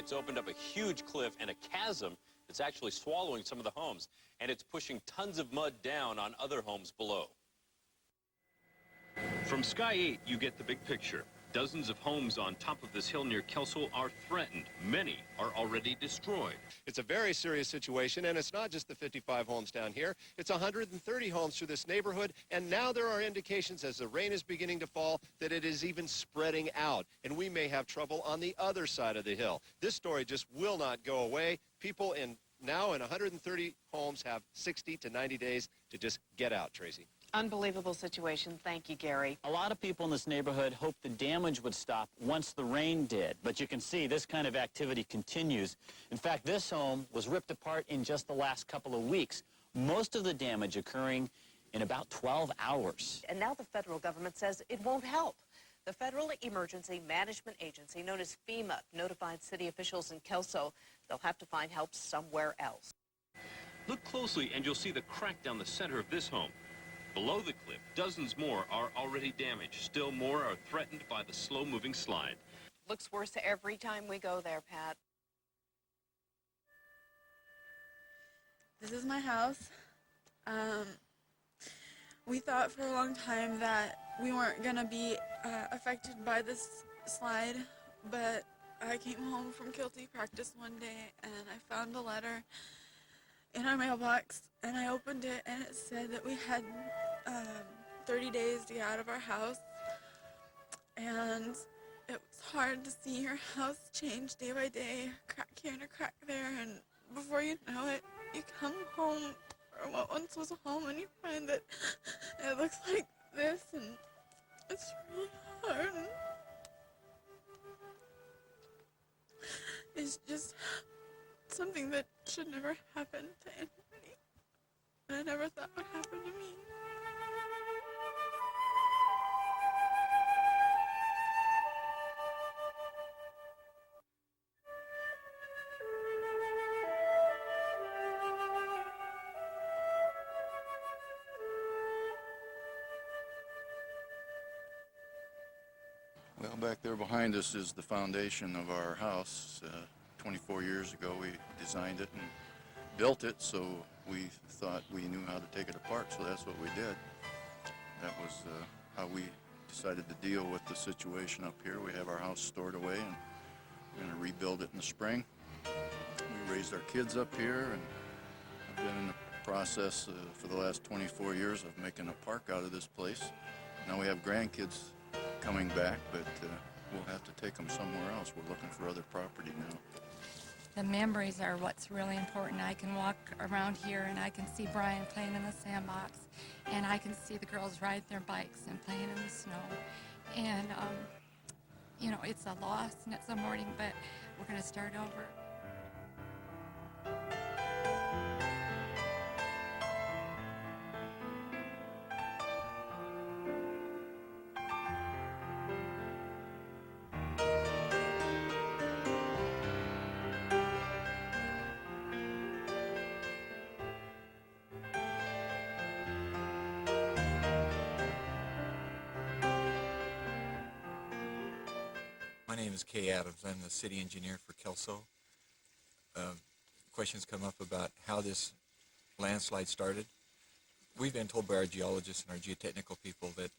It's opened up a huge cliff and a chasm that's actually swallowing some of the homes, and it's pushing tons of mud down on other homes below. From Sky 8, you get the big picture. Dozens of homes on top of this hill near Kelso are threatened. Many are already destroyed. It's a very serious situation, and it's not just the 55 homes down here. It's 130 homes through this neighborhood, and now there are indications as the rain is beginning to fall that it is even spreading out, and we may have trouble on the other side of the hill. This story just will not go away. People now in 130 homes have 60 to 90 days to just get out, Tracy. Unbelievable situation. Thank you, Gary. A lot of people in this neighborhood hoped the damage would stop once the rain did, but you can see this kind of activity continues. In fact, this home was ripped apart in just the last couple of weeks, most of the damage occurring in about 12 hours. And now the federal government says it won't help. The Federal Emergency Management Agency, known as FEMA, notified city officials in Kelso they'll have to find help somewhere else. Look closely and you'll see the crack down the center of this home. Below the cliff, dozens more are already damaged. Still more are threatened by the slow-moving slide. Looks worse every time we go there, Pat. This is my house. We thought for a long time that we weren't going to be affected by this slide, but I came home from Kilty practice one day and I found a letter in our mailbox, and I opened it, and it said that we had 30 days to get out of our house, and it was hard to see your house change day by day, crack here and a crack there, and before you know it, you come home, or what once was a home, and you find that it looks like this, and it's really hard. It's just something that should never happen to anybody, and I never thought would happen to me. Well, back there behind us is the foundation of our house. 24 years ago we designed it and built it, so we thought we knew how to take it apart, so that's what we did. That was how we decided to deal with the situation up here. We have our house stored away, and we're going to rebuild it in the spring. We raised our kids up here, and I've been in the process for the last 24 years of making a park out of this place. Now we have grandkids coming back, but we'll have to take them somewhere else. We're looking for other property now. The memories are what's really important. I can walk around here and I can see Brian playing in the sandbox, and I can see the girls ride their bikes and playing in the snow. And, you know, it's a loss and it's a mourning, but we're going to start over. My name is Kay Adams. I'm the city engineer for Kelso. Questions come up about how this landslide started. We've been told by our geologists and our geotechnical people that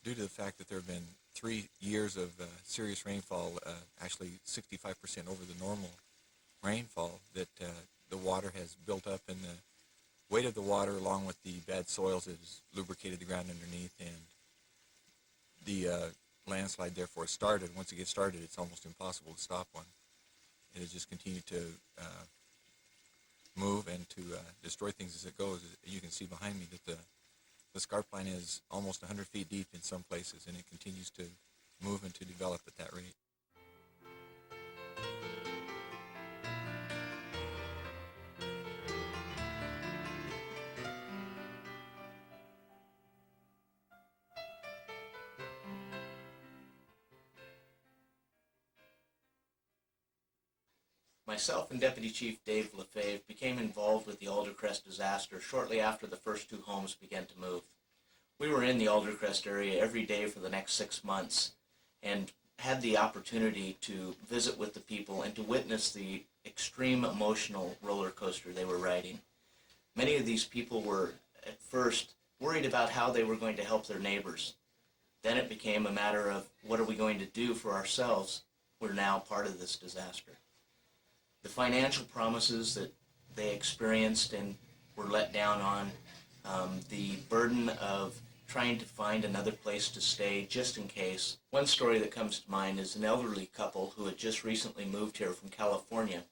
due to the fact that there have been 3 years of serious rainfall, actually 65% over the normal rainfall, that the water has built up, and the weight of the water along with the bad soils has lubricated the ground underneath, and the landslide therefore started. Once it gets started, it's almost impossible to stop one. It has just continued to move and to destroy things as it goes. You can see behind me that the scarp line is almost 100 feet deep in some places, and it continues to move and to develop at that rate. Myself and Deputy Chief Dave Lefebvre became involved with the Aldercrest disaster shortly after the first 2 homes began to move. We were in the Aldercrest area every day for the next 6 months, and had the opportunity to visit with the people and to witness the extreme emotional roller coaster they were riding. Many of these people were at first worried about how they were going to help their neighbors. Then it became a matter of what are we going to do for ourselves? We're now part of this disaster. The financial promises that they experienced and were let down on, the burden of trying to find another place to stay just in case. One story that comes to mind is an elderly couple who had just recently moved here from California,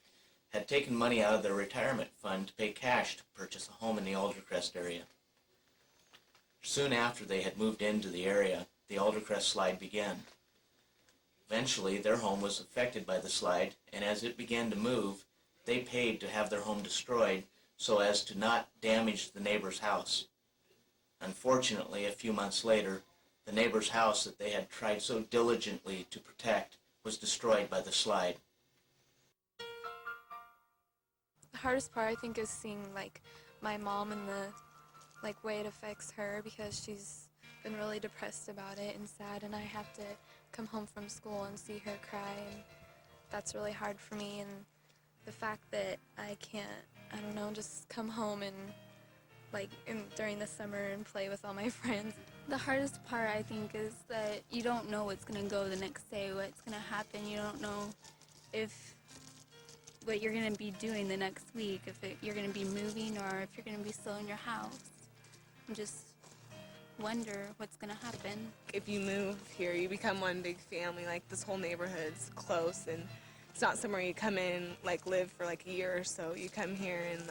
had taken money out of their retirement fund to pay cash to purchase a home in the Aldercrest area. Soon after they had moved into the area, the Aldercrest slide began. Eventually, their home was affected by the slide, and as it began to move, they paid to have their home destroyed so as to not damage the neighbor's house. Unfortunately, a few months later, the neighbor's house that they had tried so diligently to protect was destroyed by the slide. The hardest part, I think, is seeing my mom and the way it affects her, because she's been really depressed about it and sad, and I have to come home from school and see her cry, and that's really hard for me. And the fact that I can't, I don't know, just come home and during the summer and play with all my friends. The hardest part, I think, is that you don't know what's going to go the next day, what's going to happen. You don't know what you're going to be doing the next week, you're going to be moving or if you're going to be still in your house. And just wonder what's going to happen. If you move here, you become one big family. This whole neighborhood's close, and it's not somewhere you come in, live for a year or so. You come here and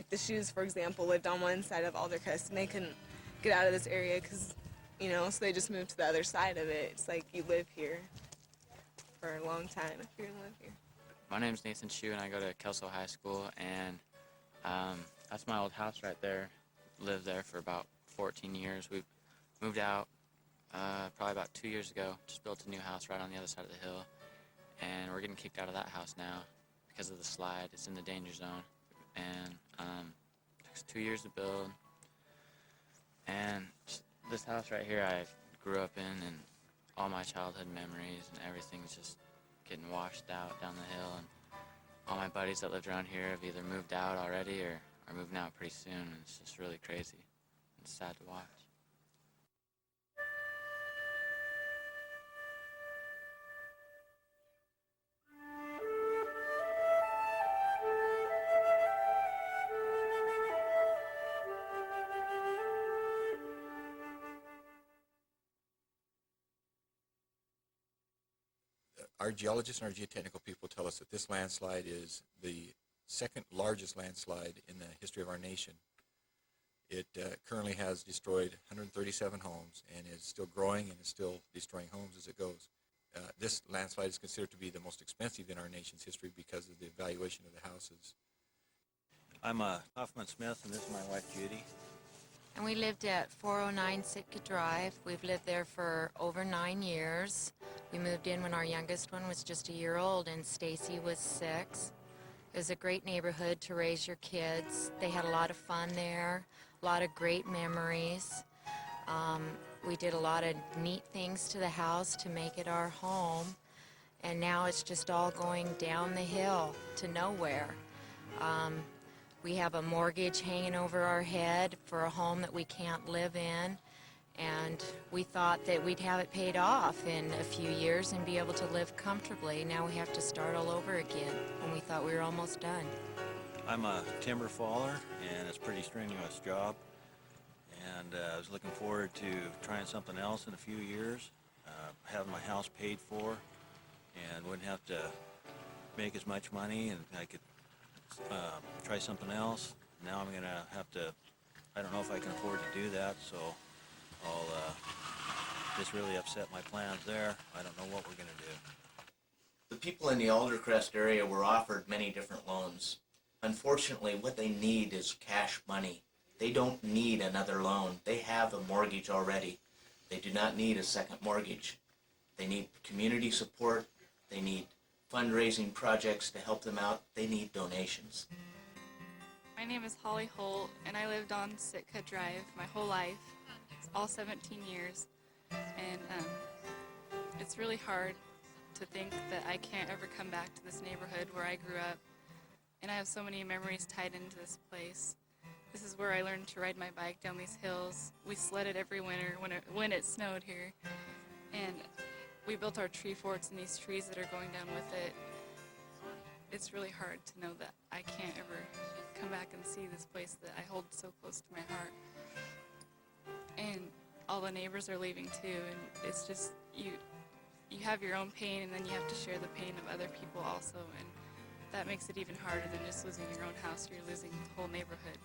the Shoes, for example, lived on one side of Aldercrest, and they couldn't get out of this area because, so they just moved to the other side of it. It's you live here for a long time if you're going to live here. My name's Nathan Shue, and I go to Kelso High School, and that's my old house right there. Lived there for about 14 years. We moved out probably about 2 years ago. Just built a new house right on the other side of the hill, and we're getting kicked out of that house now because of the slide. It's in the danger zone, and it takes 2 years to build. And this house right here I grew up in, and all my childhood memories and everything's just getting washed out down the hill. And all my buddies that lived around here have either moved out already or are moving out pretty soon, and it's just really crazy. It's sad to watch. Our geologists and our geotechnical people tell us that this landslide is the second largest landslide in the history of our nation. It currently has destroyed 137 homes and is still growing and is still destroying homes as it goes. This landslide is considered to be the most expensive in our nation's history because of the valuation of the houses. I'm Hoffman Smith, and this is my wife Judy. And we lived at 409 Sitka Drive. We've lived there for over 9 years. We moved in when our youngest one was just a year old and Stacy was 6. It was a great neighborhood to raise your kids. They had a lot of fun there, a lot of great memories. We did a lot of neat things to the house to make it our home. And now it's just all going down the hill to nowhere. We have a mortgage hanging over our head for a home that we can't live in. And we thought that we'd have it paid off in a few years and be able to live comfortably. Now we have to start all over again, and we thought we were almost done. I'm a timber faller, and it's a pretty strenuous job. And I was looking forward to trying something else in a few years, having my house paid for, and wouldn't have to make as much money, and I could try something else. Now I'm going to have to, I don't know if I can afford to do that, so this really upset my plans there. I don't know what we're going to do. The people in the Aldercrest area were offered many different loans. Unfortunately, what they need is cash money. They don't need another loan. They have a mortgage already. They do not need a second mortgage. They need community support. They need fundraising projects to help them out. They need donations. My name is Holly Holt, and I lived on Sitka Drive my whole life, all 17 years. And It's really hard to think that I can't ever come back to this neighborhood where I grew up, and I have so many memories tied into this place. This is where I learned to ride my bike down these hills. We sledded every winter when it snowed here, and we built our tree forts in these trees that are going down with it. It's really hard to know that I can't ever come back and see this place that I hold so close to my heart. And all the neighbors are leaving too, and it's just, you have your own pain, and then you have to share the pain of other people also, and that makes it even harder than just losing your own house. You're losing the whole neighborhood.